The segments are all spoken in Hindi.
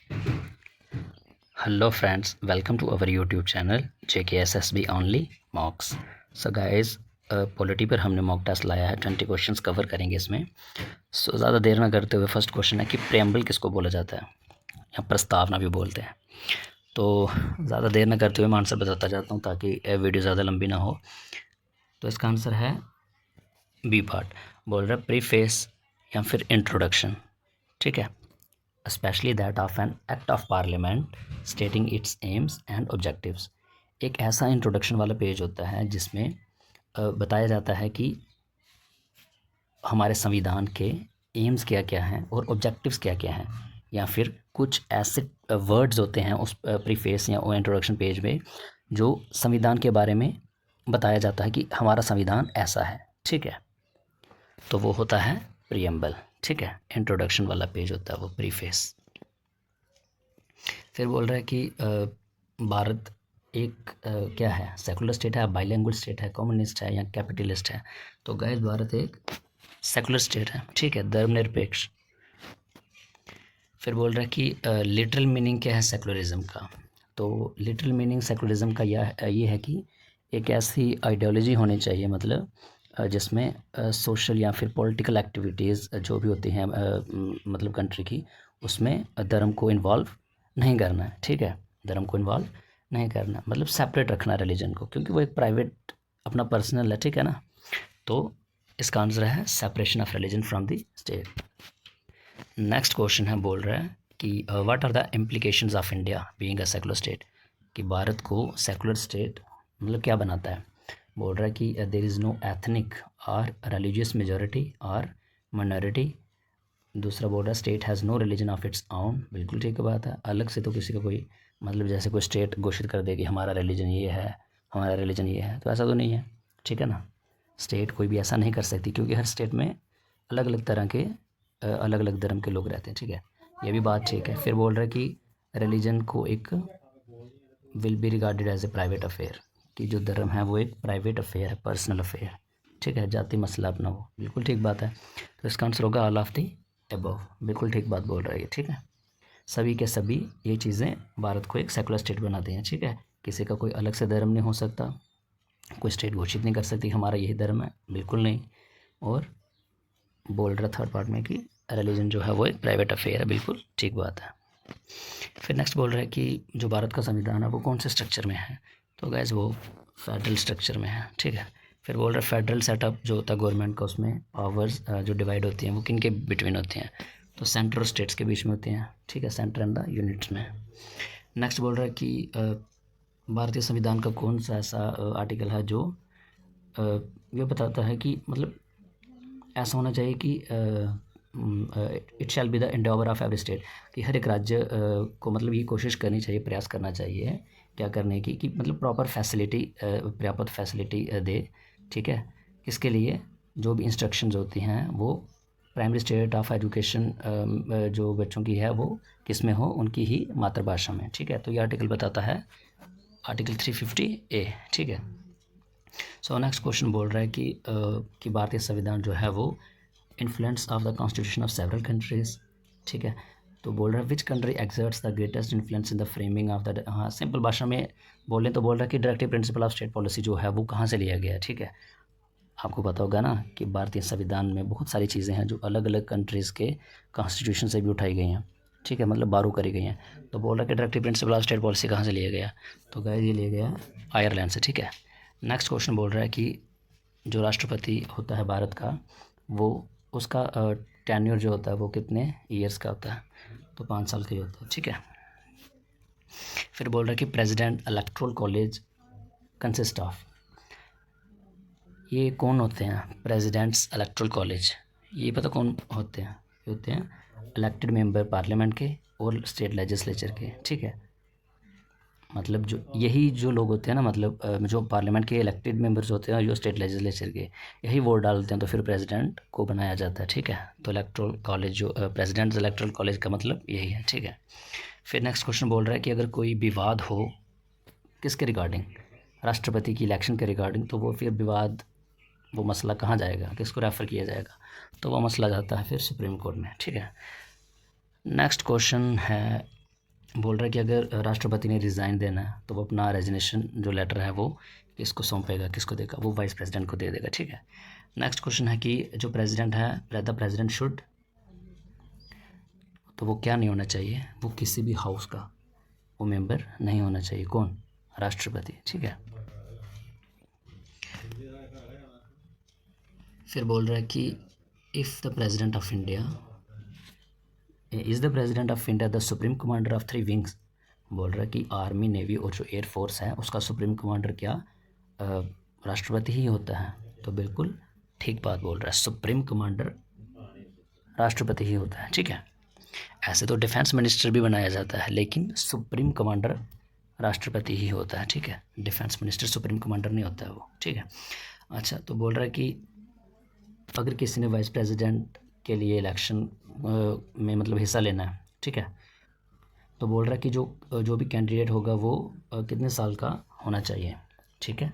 Hello friends, welcome to our YouTube channel JKSSB Only Mocks. So guys, polity पर हमने मॉक टेस्ट लाया है, 20 क्वेश्चंस कवर करेंगे इसमें. सो ज़्यादा देर ना करते हुए फर्स्ट क्वेश्चन है कि प्रेम्बल किसको बोला जाता है या प्रस्तावना भी बोलते हैं. तो ज़्यादा देर ना करते हुए मैं आंसर बताता जाता हूँ ताकि वीडियो ज़्यादा लंबी ना हो. तो इसका आंसर है बी पार्ट. बोल रहा है प्रीफेस या फिर इंट्रोडक्शन. ठीक है. especially that of an act of parliament stating its aims and objectives. एक ऐसा इंट्रोडक्शन वाला पेज होता है जिसमें बताया जाता है कि हमारे संविधान के एम्स क्या क्या हैं और ऑब्जेक्टिव्स क्या क्या हैं, या फिर कुछ ऐसे वर्ड्स होते हैं उस प्रीफेस या इंट्रोडक्शन पेज में जो संविधान के बारे में बताया जाता है कि हमारा संविधान ऐसा है. ठीक है. तो वो होता है प्रीएम्बल. ठीक है. इंट्रोडक्शन वाला पेज होता है वो प्रीफेस. फिर बोल रहा है कि भारत एक क्या है, सेकुलर स्टेट है, बाइलिंगुअल स्टेट है, कम्युनिस्ट है या कैपिटलिस्ट है. तो गाइस भारत एक सेकुलर स्टेट है. ठीक है. धर्मनिरपेक्ष. फिर बोल रहा है कि लिटरल मीनिंग क्या है सेकुलरिज्म का. तो लिटरल मीनिंग सेकुलरिज्म का ये है कि एक ऐसी आइडियोलॉजी होनी चाहिए, मतलब जिसमें सोशल या फिर पॉलिटिकल एक्टिविटीज़ जो भी होती हैं मतलब कंट्री की, उसमें धर्म को इन्वॉल्व नहीं करना है. ठीक है. धर्म को इन्वॉल्व नहीं करना, मतलब सेपरेट रखना रिलीजन को, क्योंकि वो एक प्राइवेट अपना पर्सनल है. ठीक है ना. तो इसका आंसर है separation of religion from the state. Next question है, बोल रहा है कि what are the implications of India being a secular state. कि भारत को सेकुलर स्टेट मतलब क्या बनाता है. बोल रहा है कि देयर इज़ नो एथनिक और रिलीजियस मेजॉरिटी और माइनॉरिटी. दूसरा बोल रहा है state has no religion of its own. बिल्कुल ठीक बात है. अलग से तो किसी का कोई मतलब जैसे कोई स्टेट घोषित कर दे कि हमारा रिलीजन ये है, हमारा रिलीजन ये है, तो ऐसा तो नहीं है. ठीक है ना. स्टेट कोई भी ऐसा नहीं कर सकती, क्योंकि हर स्टेट में अलग अलग तरह के अलग अलग धर्म के लोग रहते हैं. ठीक है. ये भी बात ठीक है. फिर बोल रहा है कि रिलीजन को एक will be regarded as a private affair. कि जो धर्म है वो एक प्राइवेट अफेयर है, पर्सनल अफेयर. ठीक है. जाति मसला अपना हो. बिल्कुल ठीक बात है. तो इसका आंसर होगा ऑल ऑफ दी अबव. बिल्कुल ठीक बात बोल रहा है ये. ठीक है. सभी के सभी ये चीज़ें भारत को एक सेकुलर स्टेट बनाती हैं. ठीक है. किसी का कोई अलग से धर्म नहीं हो सकता, कोई स्टेट घोषित नहीं कर सकती हमारा यही धर्म है. बिल्कुल नहीं. और बोल रहा थर्ड पार्ट में कि रिलीजन जो है वो एक प्राइवेट अफेयर है. बिल्कुल ठीक बात है. फिर नेक्स्ट बोल रहा है कि जो भारत का संविधान है वो कौन से स्ट्रक्चर में है. तो गैस वो फेडरल स्ट्रक्चर में है. ठीक है. फिर बोल रहा है फेडरल सेटअप जो होता है गवर्नमेंट का, उसमें पावर्स जो डिवाइड होती हैं वो किन के बिटवीन होती हैं. तो सेंटर और स्टेट्स के बीच में होती हैं. ठीक है. सेंटर एंड द यूनिट्स में. नेक्स्ट बोल रहा है कि भारतीय संविधान का कौन सा ऐसा आर्टिकल है जो ये बताता है कि मतलब ऐसा होना चाहिए कि it shall be the Endeavour of every state. कि हर एक राज्य को मतलब ये कोशिश करनी चाहिए, प्रयास करना चाहिए क्या करने की कि मतलब प्रॉपर फैसिलिटी पर्याप्त फैसिलिटी दे. ठीक है. किसके लिए, जो भी इंस्ट्रक्शंस होती हैं वो प्राइमरी स्टेट ऑफ एजुकेशन जो बच्चों की है वो किस में हो, उनकी ही मातृभाषा में. ठीक है. तो ये आर्टिकल बताता है आर्टिकल 350A. ठीक है. सो नेक्स्ट क्वेश्चन बोल रहा है कि भारतीय संविधान जो है वो influence of the constitution of several countries. ठीक है. तो बोल रहा है which country exerts the greatest influence in the framing of the. हाँ, सिंपल भाषा में बोलें तो बोल रहा है कि directive principle of state policy जो है वो कहाँ से लिया गया है. ठीक है. आपको पता होगा ना कि भारतीय संविधान में बहुत सारी चीज़ें हैं जो अलग अलग कंट्रीज़ के कॉन्स्टिट्यूशन से भी उठाई गई हैं. ठीक है. मतलब बारू करी गई हैं. तो बोल रहा है कि directive principle of state policy कहाँ से लिया गया. तो गाइस ये लिया गया आयरलैंड से. ठीक है. नेक्स्ट क्वेश्चन बोल रहा है कि जो राष्ट्रपति होता है भारत का, वो उसका टेन्योर जो होता है वो कितने ईयर्स का होता है. तो 5 साल का ही होता है. ठीक है. फिर बोल रहा है कि president electoral college consist of. ये कौन होते हैं प्रेसिडेंट्स इलेक्टोरल कॉलेज. ये पता कौन होते हैं. ये होते हैं इलेक्टेड मेंबर पार्लियामेंट के और स्टेट लेजिस्लेचर के. ठीक है. मतलब जो यही जो लोग होते हैं ना, मतलब जो पार्लियामेंट के इलेक्टेड मेंबर्स होते हैं और जो स्टेट लेजिस्लेचर के, यही वोट डालते हैं तो फिर प्रेसिडेंट को बनाया जाता है. ठीक है. तो इलेक्टोरल कॉलेज जो प्रेसिडेंट इलेक्टोरल कॉलेज का मतलब यही है. ठीक है. फिर नेक्स्ट क्वेश्चन बोल रहा है कि अगर कोई विवाद हो किसके रिगार्डिंग, राष्ट्रपति की इलेक्शन के रिगार्डिंग, तो वो फिर विवाद वो मसला कहाँ जाएगा, किसको रेफ़र किया जाएगा. तो वो मसला जाता है फिर सुप्रीम कोर्ट में. ठीक है. नेक्स्ट क्वेश्चन है बोल रहा है कि अगर राष्ट्रपति ने रिज़ाइन देना है तो वो अपना रेजिग्नेशन जो लेटर है वो किसको सौंपेगा, किसको देगा, वो वाइस प्रेसिडेंट को दे देगा। ठीक है। नेक्स्ट क्वेश्चन है कि जो प्रेसिडेंट है, द प्रेसिडेंट शुड, तो वो क्या नहीं होना चाहिए, वो किसी भी हाउस का वो मेंबर नहीं होना चाहिए। कौन? राष्ट्रपति। ठीक है। फिर बोल रहा है कि if the president of India is the president of India the supreme commander of 3 wings. बोल रहा है कि आर्मी, नेवी और जो एयर फोर्स है उसका सुप्रीम कमांडर क्या राष्ट्रपति ही होता है। तो बिल्कुल ठीक बात बोल रहा है, सुप्रीम कमांडर राष्ट्रपति ही होता है। ठीक है। ऐसे तो डिफेंस मिनिस्टर भी बनाया जाता है, लेकिन सुप्रीम कमांडर राष्ट्रपति ही होता है। ठीक है। डिफेंस मिनिस्टर सुप्रीम कमांडर नहीं होता है वो। ठीक है। अच्छा, तो बोल रहा है कि अगर किसी ने वाइस प्रेसिडेंट के लिए इलेक्शन में मतलब हिस्सा लेना है, ठीक है, तो बोल रहा है कि जो भी कैंडिडेट होगा वो कितने साल का होना चाहिए। ठीक है।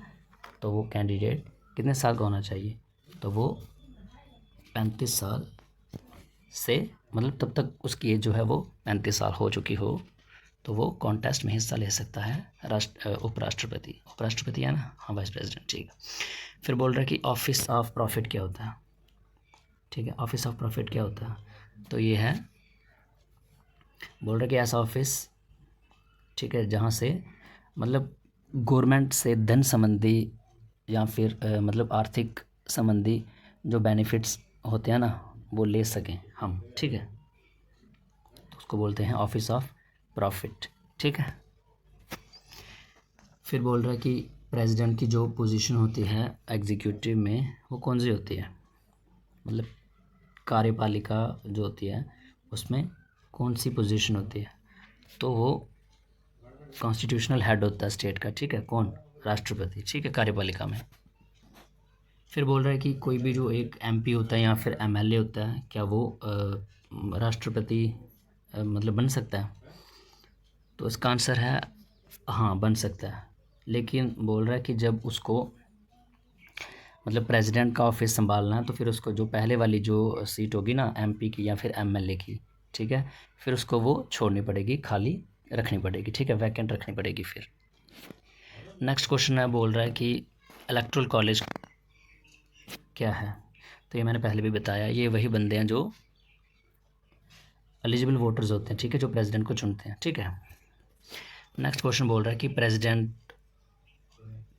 तो वो कैंडिडेट कितने साल का होना चाहिए, तो वो 35 साल से, मतलब तब तक उसकी एज जो है वो 35 साल हो चुकी हो, तो वो कॉन्टेस्ट में हिस्सा ले सकता है उपराष्ट्रपति है ना, हाँ, वाइस प्रेसिडेंट। ठीक है। फिर बोल रहा है कि ऑफिस ऑफ प्रॉफिट क्या होता है। ठीक है। ऑफिस ऑफ प्रॉफिट क्या होता है, तो ये है, बोल रहा है कि ऐसा ऑफिस, ठीक है, जहाँ से मतलब गवर्नमेंट से धन संबंधी या फिर मतलब आर्थिक संबंधी जो बेनिफिट्स होते हैं ना वो ले सकें हम। ठीक है। तो उसको बोलते हैं ऑफिस ऑफ प्रॉफिट। ठीक है। फिर बोल रहा है कि प्रेसिडेंट की जो पोजीशन होती है एग्जीक्यूटिव में वो कौन सी होती है, मतलब कार्यपालिका जो होती है उसमें कौन सी पोजीशन होती है, तो वो कॉन्स्टिट्यूशनल हेड होता है स्टेट का। ठीक है। कौन? राष्ट्रपति। ठीक है। कार्यपालिका में। फिर बोल रहा है कि कोई भी जो एक एमपी होता है या फिर एमएलए होता है, क्या वो राष्ट्रपति मतलब बन सकता है, तो इसका आंसर है हाँ, बन सकता है। लेकिन बोल रहा है कि जब उसको मतलब प्रेसिडेंट का ऑफिस संभालना है तो फिर उसको जो पहले वाली जो सीट होगी ना एमपी की या फिर एमएलए की, ठीक है, फिर उसको वो छोड़नी पड़ेगी, खाली रखनी पड़ेगी। ठीक है। वैकेंट रखनी पड़ेगी। फिर नेक्स्ट क्वेश्चन है, बोल रहा है कि इलेक्टोरल कॉलेज क्या है, तो ये मैंने पहले भी बताया, ये वही बंदे हैं जो एलिजिबल वोटर्स होते हैं। ठीक है। जो प्रेसिडेंट को चुनते हैं। ठीक है। नेक्स्ट क्वेश्चन बोल रहा है कि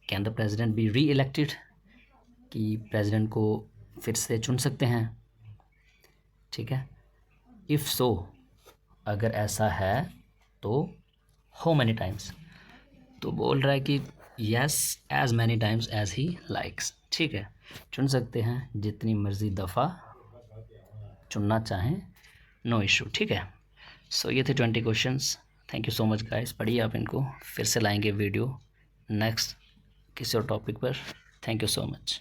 can the president be reelected, कि प्रेसिडेंट को फिर से चुन सकते हैं। ठीक है। इफ़ सो, अगर ऐसा है तो हाउ मैनी टाइम्स, तो बोल रहा है कि yes, as many times as he likes. ठीक है। चुन सकते हैं जितनी मर्ज़ी दफ़ा चुनना चाहें, नो इशू। ठीक है। सो ये थे 20 questions. Thank you so much guys, पढ़िए आप इनको, फिर से लाएंगे वीडियो नेक्स्ट किसी और टॉपिक पर। Thank you so much.